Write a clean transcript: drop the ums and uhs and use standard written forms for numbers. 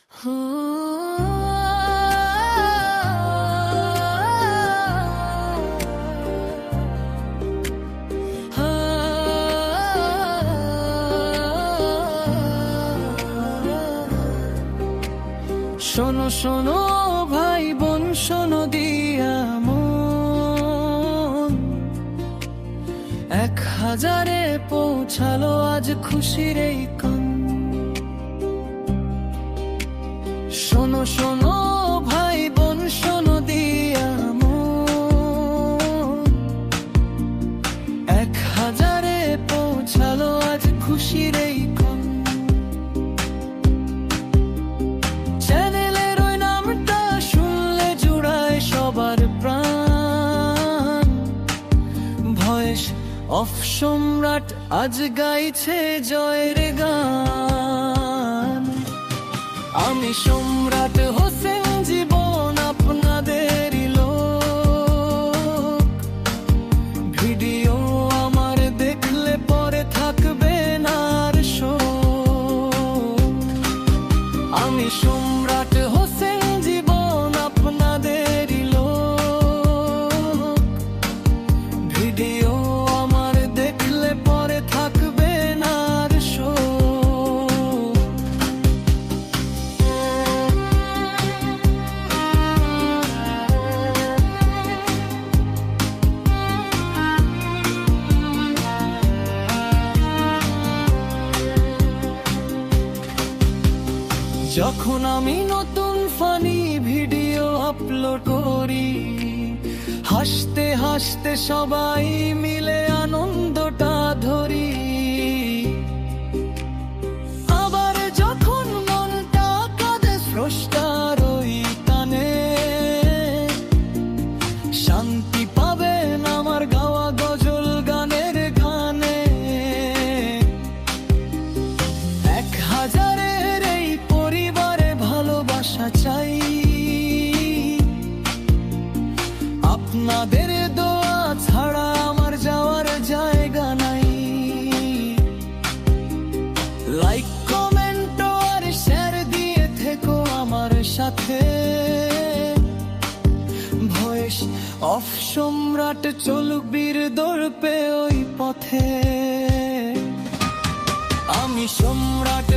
শোনো শোনো ভাই বোন শোনো দিয়া মন, 1000-এ পৌঁছালো আজ খুশির এই ক্ষণ। শোনো শোনো ভাই বোন শোনো দিয়া মন, 1000-এ পৌঁছালো আজ খুশির এই ক্ষণ। চ্যানেলের ওই নামটা শুনলে জুড়ায় সবার প্রাণ, ভয়েস অফ সম্রাট আজ গাইছে জয়ের গান। আমি সম্রাট হোসেন জীবন আপনাদেরই লোক, ভিডিও আমার দেখলে পরে থাকবে না আর শোক। আমি সম্রাট হোসেন জীবন আপনাদেরই লোক, ভিডিও আমার দেখলে পরে থাকবে না আর শোক। যখন আমি নতুন ফানি ভিডিও আপলোড করি, হাসতে হাসতে সবাই মিলে আনন্দটা ধরি। আবার যখন মনটা কাঁদে স্রষ্টার ওই টানে, শান্তি পাবেন আমার গাওয়া গজল গানের গানে। 1000-এর এই পরিবারে ভালোবাসা চাই, আপনাদের দোয়া ছাড়া আমার যাওয়ার জায়গা নাই। লাইক কমেন্ট আর শেয়ার দিয়ে থেকো আমার সাথে, ভয়েস অফ সম্রাট চলুক বীর দর্পে ওই পথে। আমি সম্রাট